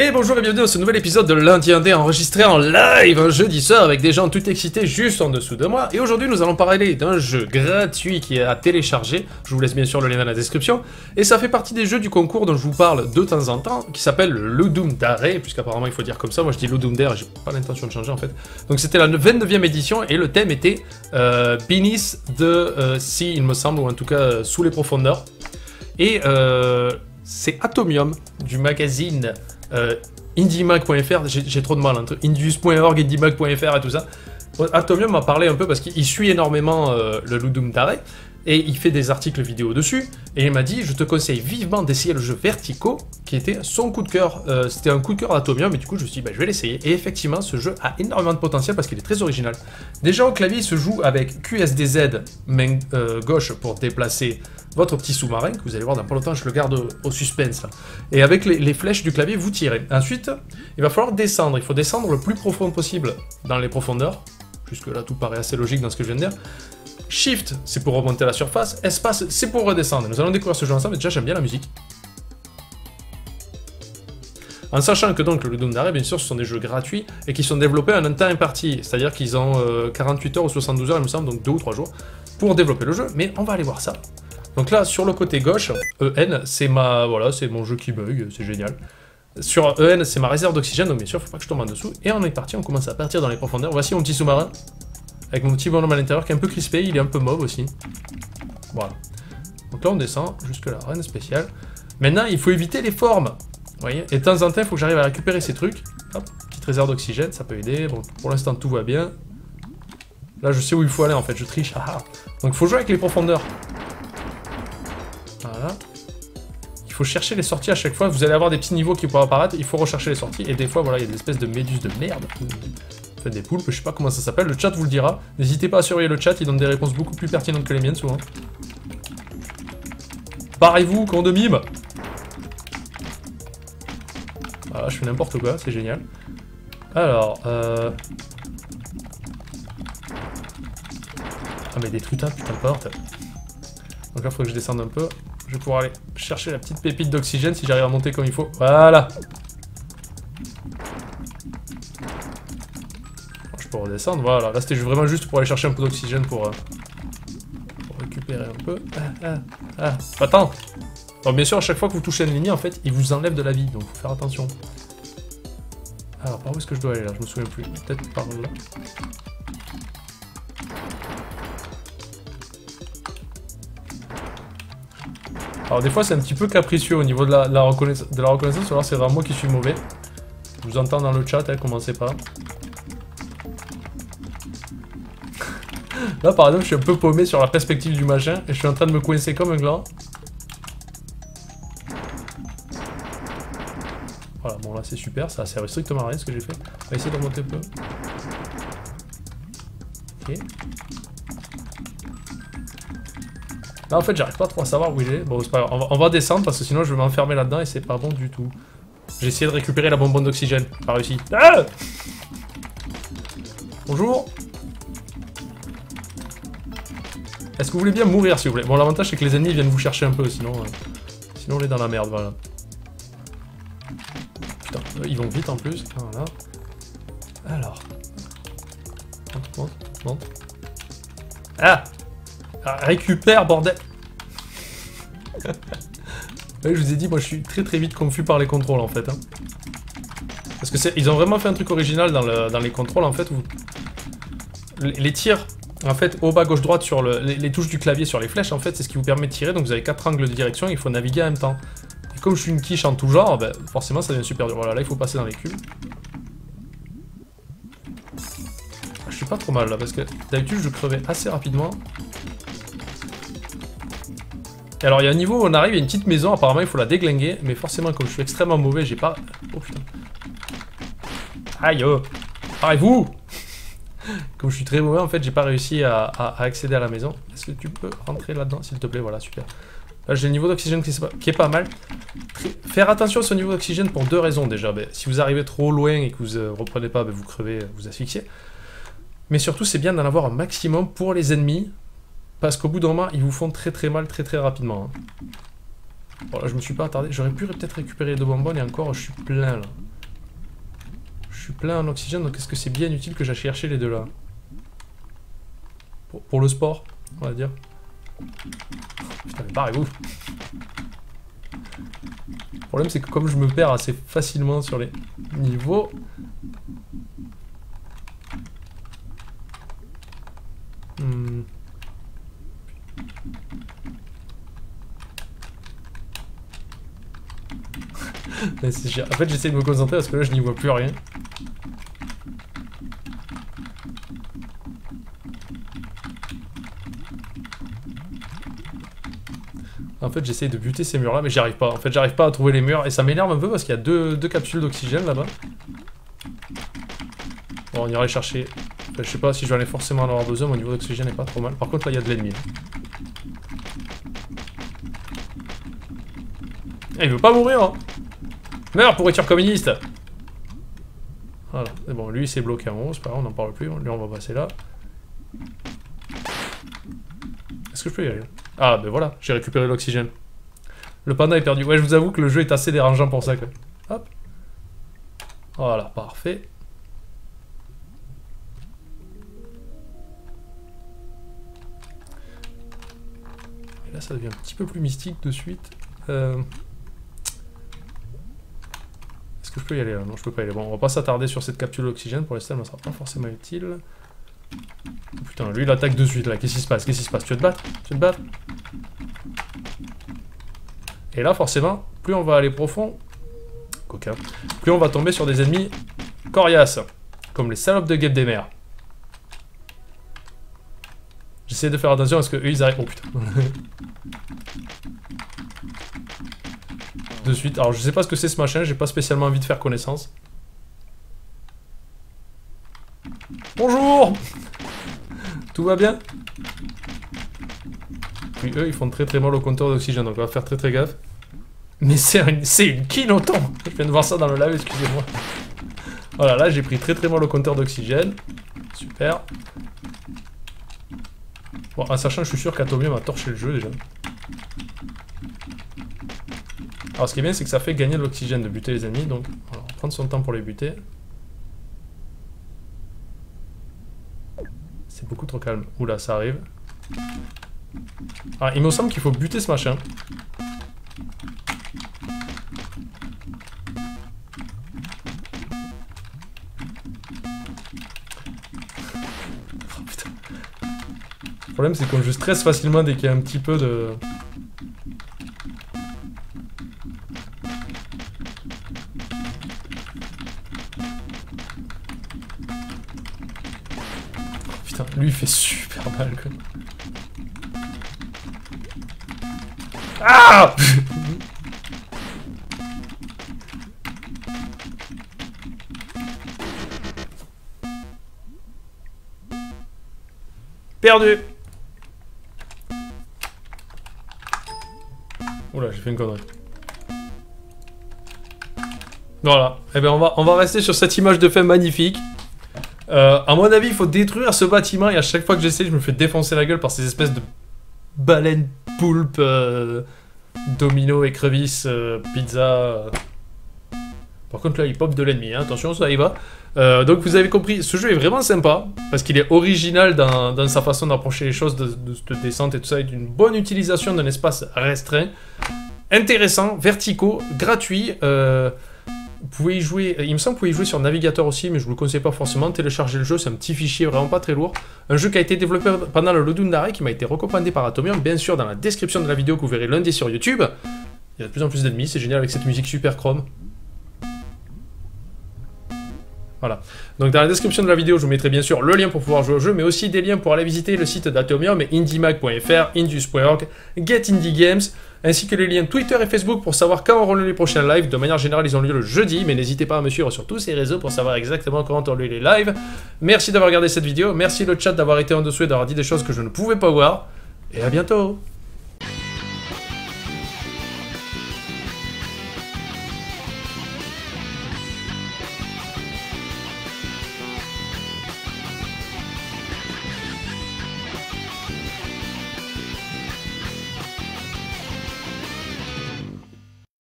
Et bonjour et bienvenue dans ce nouvel épisode de Lundi Indé enregistré en live un jeudi soir avec des gens tout excités juste en dessous de moi. Et aujourd'hui nous allons parler d'un jeu gratuit qui est à télécharger, je vous laisse bien sûr le lien dans la description. Et ça fait partie des jeux du concours dont je vous parle de temps en temps, qui s'appelle le Ludum Dare, puisqu'apparemment il faut dire comme ça, moi je dis Ludum Dare, j'ai pas l'intention de changer en fait. Donc c'était la 29e édition et le thème était Beneath the Sea il me semble, ou en tout cas sous les profondeurs. Et c'est Atomium du magazine indiemag.fr, j'ai trop de mal entre indius.org, indiemag.fr et tout ça. Atomium m'a parlé un peu parce qu'il suit énormément le Ludum Dare et il fait des articles vidéo dessus. Et il m'a dit, je te conseille vivement d'essayer le jeu Vertigo, qui était son coup de cœur. C'était un coup de cœur d'Atomium, et du coup je me suis dit, bah, je vais l'essayer. Et effectivement, ce jeu a énormément de potentiel parce qu'il est très original. Déjà au clavier, il se joue avec QSDZ main gauche pour déplacer votre petit sous-marin, que vous allez voir dans pas longtemps, je le garde au suspense là. Et avec les flèches du clavier, vous tirez. Ensuite, il va falloir descendre. Il faut descendre le plus profond possible dans les profondeurs. Jusque là, tout paraît assez logique dans ce que je viens de dire. Shift, c'est pour remonter à la surface. Espace, c'est pour redescendre. Nous allons découvrir ce jeu ensemble. Déjà, j'aime bien la musique. En sachant que donc le Ludum Dare, bien sûr, ce sont des jeux gratuits et qui sont développés en un temps imparti. C'est-à-dire qu'ils ont 48 heures ou 72 heures, il me semble, donc 2 ou 3 jours, pour développer le jeu. Mais on va aller voir ça. Donc là, sur le côté gauche, EN, c'est voilà, c'est mon jeu qui bug, c'est génial. Sur EN, c'est ma réserve d'oxygène, donc bien sûr, faut pas que je tombe en dessous. Et on est parti, on commence à partir dans les profondeurs. Voici mon petit sous-marin, avec mon petit bonhomme à l'intérieur qui est un peu crispé, il est un peu mauve aussi. Voilà. Donc là, on descend jusque là, rien de spécial. Maintenant, il faut éviter les formes. Vous voyez, et de temps en temps, il faut que j'arrive à récupérer ces trucs. Hop, petite réserve d'oxygène, ça peut aider. Bon, pour l'instant, tout va bien. Là, je sais où il faut aller, en fait, je triche. Ah. Donc, il faut jouer avec les profondeurs. Voilà. Il faut chercher les sorties à chaque fois. Vous allez avoir des petits niveaux qui pourront apparaître. Il faut rechercher les sorties. Et des fois, voilà, il y a des espèces de méduses de merde. Faites des poulpes, je sais pas comment ça s'appelle. Le chat vous le dira. N'hésitez pas à surveiller le chat. Il donne des réponses beaucoup plus pertinentes que les miennes, souvent. Barrez-vous, con de mime. Voilà, je fais n'importe quoi. C'est génial. Alors, Ah, mais des trutins, putain de porte. Donc là, il faut que je descende un peu. Je vais pouvoir aller chercher la petite pépite d'oxygène si j'arrive à monter comme il faut. Voilà. Je peux redescendre, voilà. Là, c'était vraiment juste pour aller chercher un peu d'oxygène pour récupérer un peu. Attends. Donc bien sûr, à chaque fois que vous touchez une ligne, en fait, il vous enlève de la vie. Donc, faut faire attention. Alors, par où est-ce que je dois aller là? Je me souviens plus. Peut-être par là. Alors des fois c'est un petit peu capricieux au niveau de la reconnaissance, alors c'est vraiment moi qui suis mauvais. Je vous entends dans le chat, commencez pas. Là par exemple je suis un peu paumé sur la perspective du machin et je suis en train de me coincer comme un gland. Voilà, bon là c'est super, ça sert strictement à rien ce que j'ai fait. On va essayer de remonter un peu. Ok. Là en fait j'arrive pas trop à savoir où il est. Bon c'est pas grave, on va descendre parce que sinon je vais m'enfermer là-dedans et c'est pas bon du tout. J'ai essayé de récupérer la bonbonne d'oxygène, pas réussi. Ah! Bonjour. Est-ce que vous voulez bien mourir s'il vous plaît? Bon l'avantage c'est que les ennemis viennent vous chercher un peu sinon on est dans la merde, voilà. Putain, ils vont vite en plus, voilà. Alors. Monte. Ah! Récupère, bordel. Ouais, je vous ai dit, moi je suis très vite confus par les contrôles en fait. Hein. Parce que ils ont vraiment fait un truc original dans les contrôles en fait. Où les tirs, en fait, haut, bas, gauche, droite sur les touches du clavier sur les flèches, en fait, c'est ce qui vous permet de tirer. Donc vous avez 4 angles de direction et il faut naviguer en même temps. Et comme je suis une quiche en tout genre, ben, forcément ça devient super dur. Voilà, là il faut passer dans les cubes. Je suis pas trop mal là parce que d'habitude je crevais assez rapidement. Et alors il y a un niveau où on arrive, il y a une petite maison, apparemment il faut la déglinguer, mais forcément comme je suis extrêmement mauvais, j'ai pas... Oh putain. Aïe oh. Arrêtez-vous. Comme je suis très mauvais en fait, j'ai pas réussi à accéder à la maison. Est-ce que tu peux rentrer là-dedans s'il te plaît? Voilà, super. Là j'ai le niveau d'oxygène qui est pas mal. Faire attention à ce niveau d'oxygène pour deux raisons déjà. Ben, si vous arrivez trop loin et que vous reprenez pas, ben, vous crevez, vous asphyxiez. Mais surtout c'est bien d'en avoir un maximum pour les ennemis. Parce qu'au bout d'un moment, ils vous font très mal, très rapidement. Hein. Bon, là, je me suis pas attardé. J'aurais pu peut-être récupérer les deux bonbonnes et encore, je suis plein là. suis plein en oxygène, donc est-ce que c'est bien utile que j'aille chercher les deux là? Pour le sport, on va dire. Putain, mais barrez-vous. Le problème, c'est que comme je me perds assez facilement sur les niveaux... En fait, j'essaie de me concentrer parce que là, je n'y vois plus rien. En fait, j'essaie de buter ces murs-là, mais j'y arrive pas. En fait, j'arrive pas à trouver les murs et ça m'énerve un peu parce qu'il y a deux capsules d'oxygène là-bas. Bon, on ira les chercher. Enfin, je sais pas si je vais aller forcément en avoir besoin, mon niveau d'oxygène est pas trop mal. Par contre, là, il y a de l'ennemi. Eh, il veut pas mourir, hein. Meurs, pourriture communiste. Voilà, c'est bon, lui il s'est bloqué en haut, c'est pas grave, on n'en parle plus, lui on va passer là. Est-ce que je peux y aller? Ah, ben voilà, j'ai récupéré l'oxygène. Le panda est perdu. Ouais, je vous avoue que le jeu est assez dérangeant pour ça, quoi. Hop. Voilà, parfait. Et là, ça devient un petit peu plus mystique de suite. Est-ce que je peux y aller là? Non, je peux pas y aller. Bon, on va pas s'attarder sur cette capsule d'oxygène. Pour l'instant, elle ne sera pas forcément utile. Oh, putain, lui, il attaque de suite là. Qu'est-ce qui se passe? Qu'est-ce qui se passe? Tu veux te battre? Tu veux te battre? Et là, forcément, plus on va aller profond, coquin, plus on va tomber sur des ennemis coriaces, comme les salopes de guêpes des mers. J'essaie de faire attention parce que eux, ils arrivent. Oh putain. De suite. Alors je sais pas ce que c'est ce machin, j'ai pas spécialement envie de faire connaissance. Bonjour. Tout va bien? Puis eux ils font très très mal au compteur d'oxygène, donc on va faire très très gaffe. Mais c'est une kiloton. Je viens de voir ça dans le live, excusez-moi. Voilà, là j'ai pris très très mal au compteur d'oxygène. Super. Bon, en sachant que je suis sûr qu'Atomium a torché le jeu déjà. Alors ce qui est bien c'est que ça fait gagner de l'oxygène de buter les ennemis, donc on va prendre son temps pour les buter. C'est beaucoup trop calme. Oula, ça arrive. Ah, il me semble qu'il faut buter ce machin. Oh, putain. Le problème c'est que je stresse facilement dès qu'il y a un petit peu de... Lui il fait super mal quoi. Ah. Perdu. Oula, j'ai fait une connerie. Voilà. Eh bien on va rester sur cette image de fin magnifique. À mon avis, il faut détruire ce bâtiment et à chaque fois que j'essaie, je me fais défoncer la gueule par ces espèces de baleines, poulpes, domino, écrevisses, pizza. Par contre, là, il pop de l'ennemi, hein. Attention, ça y va. Donc, vous avez compris, ce jeu est vraiment sympa parce qu'il est original dans sa façon d'approcher les choses, de descente et tout ça, et d'une bonne utilisation d'un espace restreint. Intéressant, verticaux, gratuit. Vous pouvez y jouer, il me semble que vous pouvez y jouer sur navigateur aussi, mais je ne vous le conseille pas forcément. Télécharger le jeu, c'est un petit fichier vraiment pas très lourd. Un jeu qui a été développé pendant le Lodoon d'arrêt, qui m'a été recommandé par Atomium, bien sûr dans la description de la vidéo que vous verrez lundi sur YouTube. Il y a de plus en plus d'ennemis, c'est génial avec cette musique super chrome. Voilà. Donc dans la description de la vidéo, je vous mettrai bien sûr le lien pour pouvoir jouer au jeu, mais aussi des liens pour aller visiter le site d'Atomium, indiemag.fr, indus.org, Get Indie Games, ainsi que les liens Twitter et Facebook pour savoir quand auront lieu les prochains lives. De manière générale, ils ont lieu le jeudi, mais n'hésitez pas à me suivre sur tous ces réseaux pour savoir exactement quand auront lieu les lives. Merci d'avoir regardé cette vidéo, merci le chat d'avoir été en dessous et d'avoir dit des choses que je ne pouvais pas voir, et à bientôt.